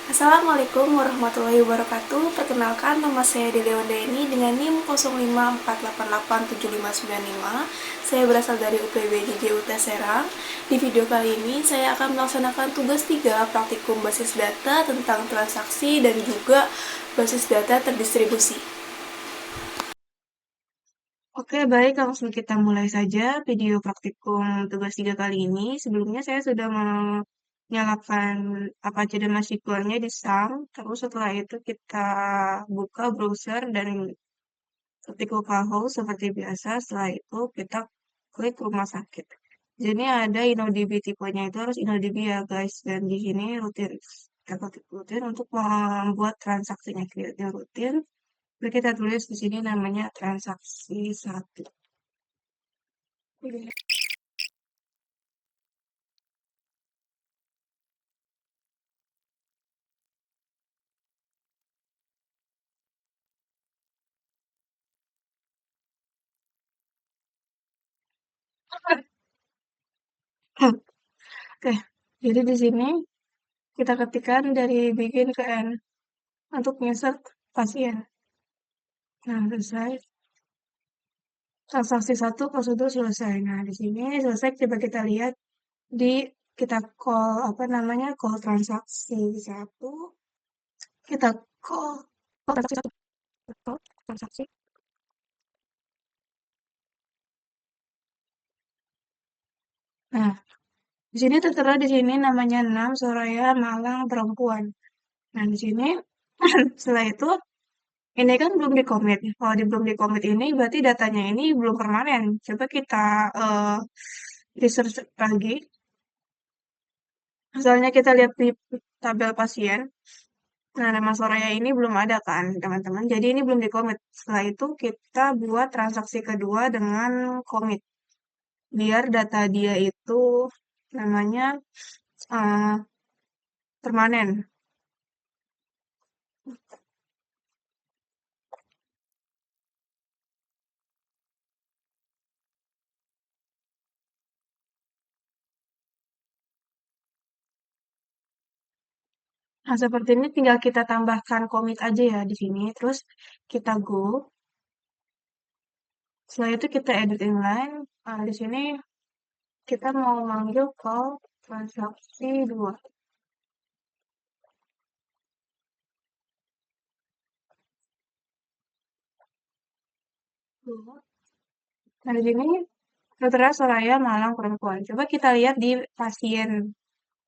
Assalamualaikum warahmatullahi wabarakatuh. Perkenalkan, nama saya Dede Wandayani dengan NIM 0548887595. Saya berasal dari UPB JJUT Serang. Di video kali ini saya akan melaksanakan tugas 3 praktikum basis data tentang transaksi dan juga basis data terdistribusi. Oke, baik, langsung kita mulai saja video praktikum tugas 3 kali ini. Sebelumnya saya sudah menyalakan Apache dan MySQL-nya di SAM. Terus setelah itu kita buka browser dan ketik localhost seperti biasa. Setelah itu kita klik rumah sakit. Jadi ada InnoDB, tipenya itu harus InnoDB ya guys. Dan di sini rutin. Kita ketik rutin untuk membuat transaksinya. Create rutin. Lalu kita tulis di sini namanya transaksi 1. Oke, jadi di sini kita ketikkan dari begin ke end untuk insert pasien. Nah, selesai. Transaksi 1 prosedur selesai. Nah, di sini selesai. Coba kita lihat di kita call apa namanya call transaksi 1. Kita call transaksi 1. Call transaksi. Nah, di sini tertera di sini namanya 6 Soraya Malang perempuan. Nah, di sini setelah itu ini kan belum di-commit. Kalau belum di-commit ini berarti datanya ini belum permanen. Coba kita research lagi. Misalnya kita lihat di tabel pasien. Nah, nama Soraya ini belum ada kan, teman-teman. Jadi ini belum di-commit. Setelah itu kita buat transaksi kedua dengan commit. Biar data dia itu namanya eh, permanen. Nah, seperti ini tinggal kita tambahkan commit aja ya di sini. Terus kita go. Setelah itu kita edit inline. Nah, di sini kita mau manggil call transaksi 2. Nah, di sini tertera Soraya Malang perempuan. Coba kita lihat di pasien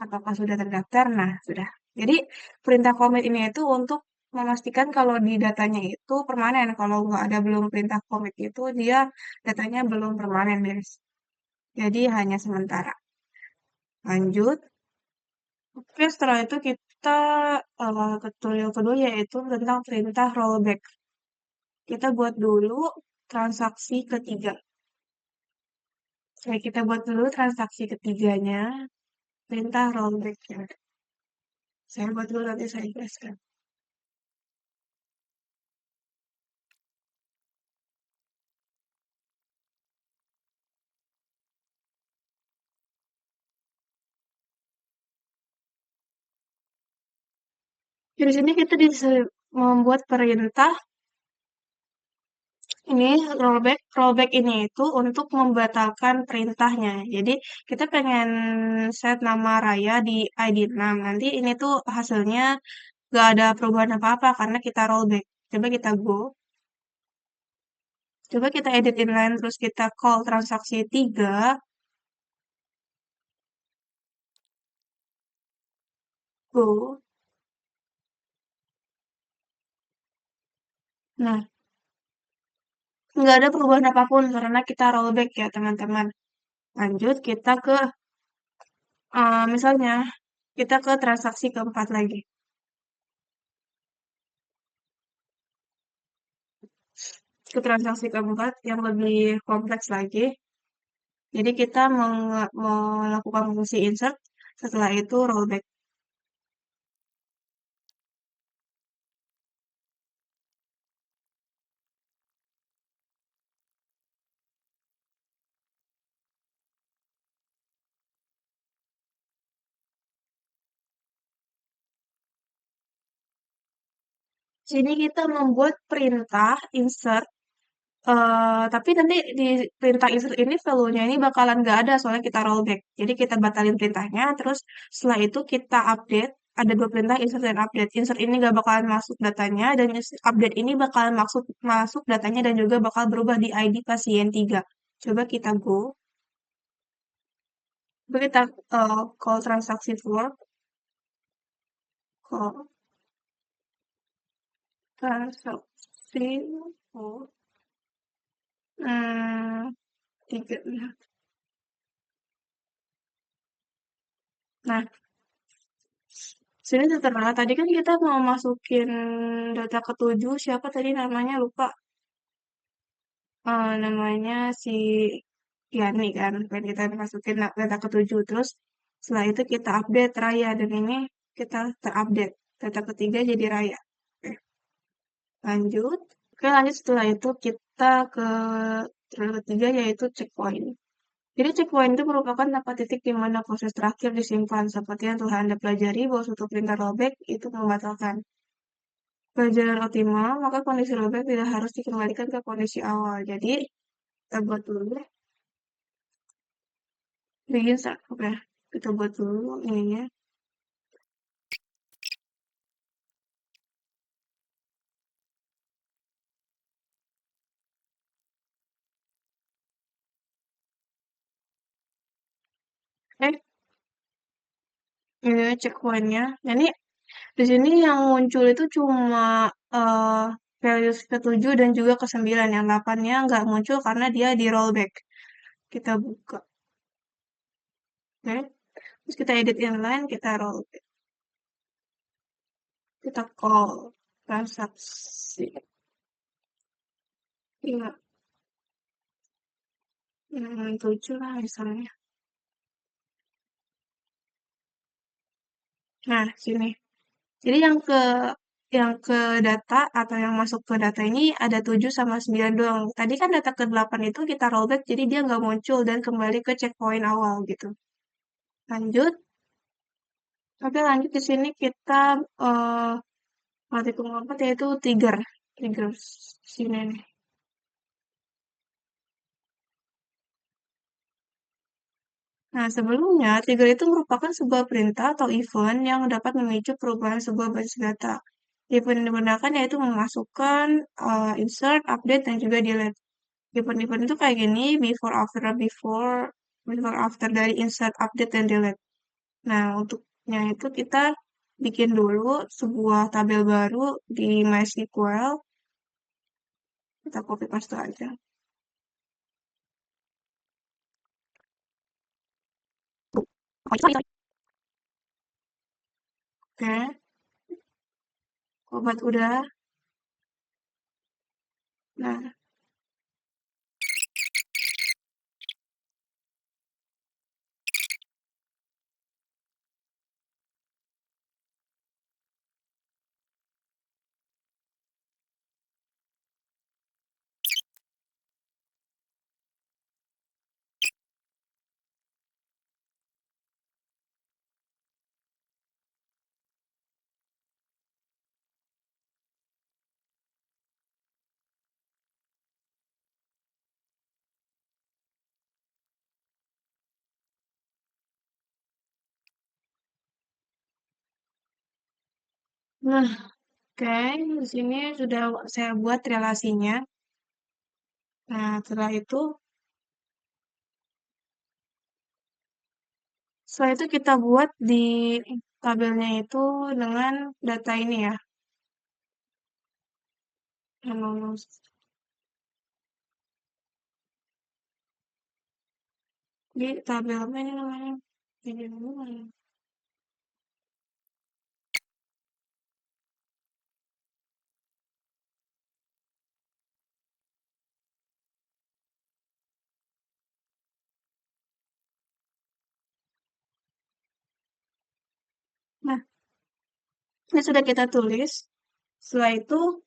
apakah sudah terdaftar. Nah, sudah. Jadi perintah commit ini itu untuk memastikan kalau di datanya itu permanen. Kalau nggak ada belum perintah commit itu dia datanya belum permanen, guys. Jadi hanya sementara. Lanjut. Oke, setelah itu kita ke tutorial kedua yaitu tentang perintah rollback. Kita buat dulu transaksi ketiga. Oke, kita buat dulu transaksi ketiganya, perintah rollback ya. Saya buat dulu nanti saya jelaskan. Di sini kita bisa membuat perintah ini rollback. Rollback ini itu untuk membatalkan perintahnya. Jadi kita pengen set nama Raya di ID 6. Nanti ini tuh hasilnya gak ada perubahan apa-apa karena kita rollback. Coba kita go. Coba kita edit inline terus kita call transaksi 3. Go. Nah, nggak ada perubahan apapun karena kita rollback ya teman-teman. Lanjut kita ke misalnya kita ke transaksi keempat lagi. Ke transaksi keempat yang lebih kompleks lagi. Jadi kita melakukan fungsi insert, setelah itu rollback. Sini kita membuat perintah insert, tapi nanti di perintah insert ini value-nya ini bakalan nggak ada soalnya kita rollback. Jadi kita batalin perintahnya, terus setelah itu kita update. Ada dua perintah insert dan update. Insert ini nggak bakalan masuk datanya dan update ini bakalan masuk datanya dan juga bakal berubah di ID pasien 3. Coba kita go. Coba kita call transaksi for call transaksi for hmm, 3. Nah, sini tertera. Tadi kan kita mau masukin data ketujuh. Siapa tadi namanya? Lupa. Namanya si Yani kan. Pengen kita masukin data ketujuh. Terus setelah itu kita update Raya. Dan ini kita terupdate. Data ketiga jadi Raya. Oke, lanjut. Oke, lanjut setelah itu kita ke data ketiga yaitu checkpoint. Jadi checkpoint itu merupakan tempat titik di mana proses terakhir disimpan. Seperti yang telah Anda pelajari bahwa suatu perintah rollback itu membatalkan pelajaran optimal, maka kondisi rollback tidak harus dikembalikan ke kondisi awal. Jadi, kita buat dulu. Begin start. Oke, kita buat dulu ininya. Eh, ini checkpointnya. Jadi, di sini yang muncul itu cuma values ke-7 dan juga ke-9. Yang 8-nya nggak muncul karena dia di rollback. Kita buka. Oke. Terus kita edit inline, kita rollback. Kita call transaksi. Iya, 7 lah misalnya. Nah, sini. Jadi yang ke data atau yang masuk ke data ini ada 7 sama 9 doang. Tadi kan data ke-8 itu kita rollback jadi dia nggak muncul dan kembali ke checkpoint awal gitu. Lanjut. Oke, lanjut di sini kita mati keempat yaitu trigger. Trigger sini nih. Nah, sebelumnya, trigger itu merupakan sebuah perintah atau event yang dapat memicu perubahan sebuah basis data. Event yang digunakan yaitu memasukkan, insert, update, dan juga delete. Event-event itu kayak gini, before after dari insert, update, dan delete. Nah, untuknya itu kita bikin dulu sebuah tabel baru di MySQL. Kita copy paste aja. Oke, obat udah. Nah, nah, oke, di sini sudah saya buat relasinya. Nah, setelah itu kita buat di tabelnya itu dengan data ini ya. Di tabel apa ini namanya? Ini namanya. Nah, ini sudah kita tulis. Setelah itu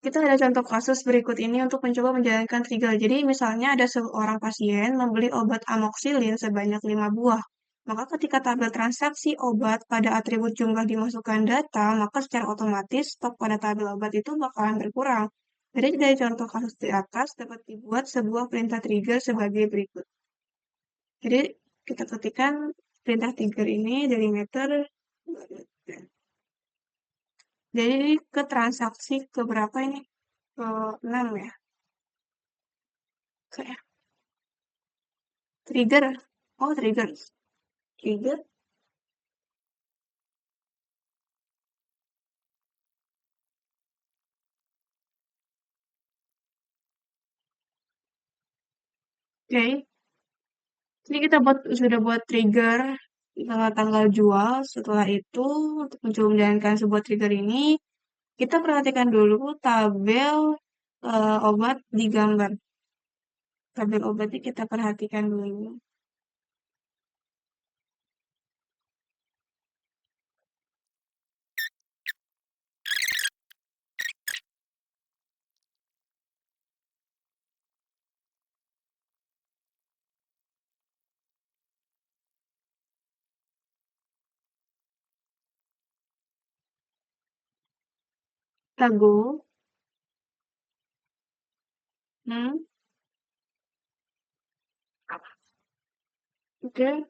kita ada contoh kasus berikut ini untuk mencoba menjalankan trigger. Jadi misalnya ada seorang pasien membeli obat amoxicillin sebanyak 5 buah. Maka ketika tabel transaksi obat pada atribut jumlah dimasukkan data, maka secara otomatis stok pada tabel obat itu bakalan berkurang. Jadi dari contoh kasus di atas dapat dibuat sebuah perintah trigger sebagai berikut. Jadi kita ketikkan perintah trigger ini dari meter. Jadi ke transaksi ke berapa ini? Ke 6 ya. Kayak trigger. Oh, trigger. Trigger. Oke. Jadi kita sudah buat trigger tanggal jual. Setelah itu untuk mencoba menjalankan sebuah trigger ini, kita perhatikan dulu tabel obat di gambar. Tabel obatnya kita perhatikan dulu. Tago. Hmm. Oke.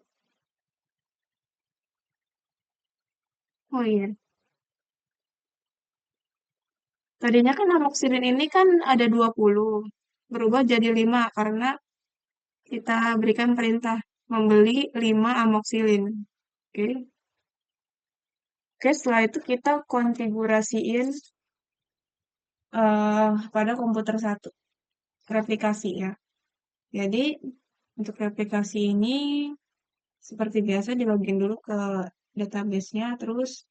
Oh iya. Tadinya kan amoxicillin ini kan ada 20. Berubah jadi 5 karena kita berikan perintah membeli 5 amoxicillin. Oke. Oke, setelah itu kita konfigurasiin pada komputer satu, replikasi ya. Jadi untuk replikasi ini seperti biasa di login dulu ke database-nya, terus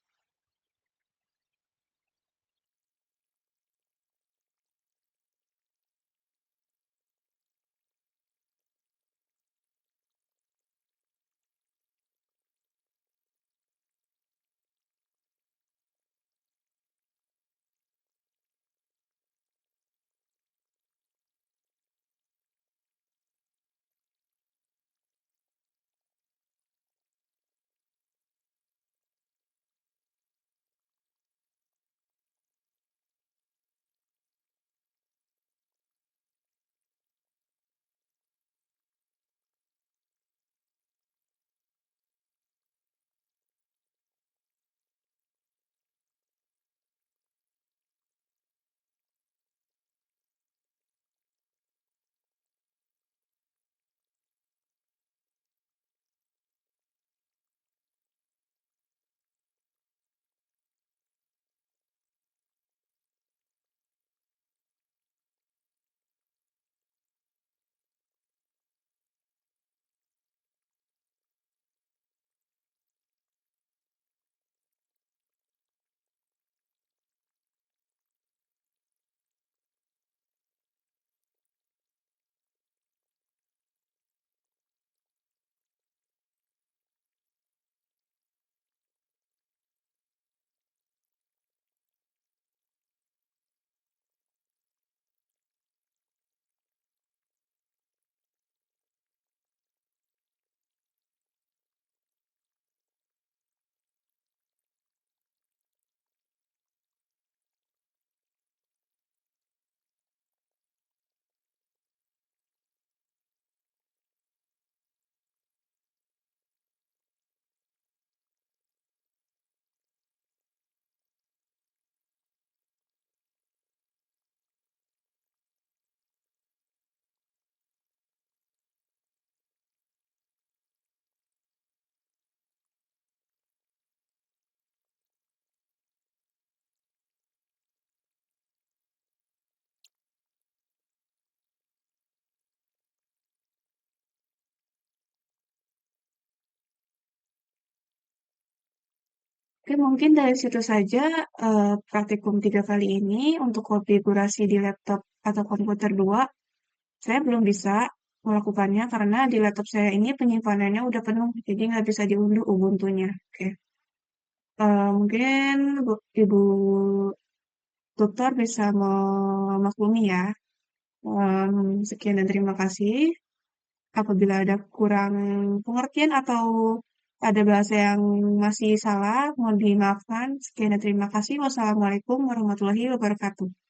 oke, mungkin dari situ saja praktikum 3 kali ini untuk konfigurasi di laptop atau komputer 2, saya belum bisa melakukannya karena di laptop saya ini penyimpanannya udah penuh, jadi nggak bisa diunduh Ubuntu-nya. Oke. Mungkin Ibu Dokter bisa memaklumi ya. Sekian dan terima kasih. Apabila ada kurang pengertian atau ada bahasa yang masih salah, mohon dimaafkan. Sekian dan terima kasih. Wassalamualaikum warahmatullahi wabarakatuh.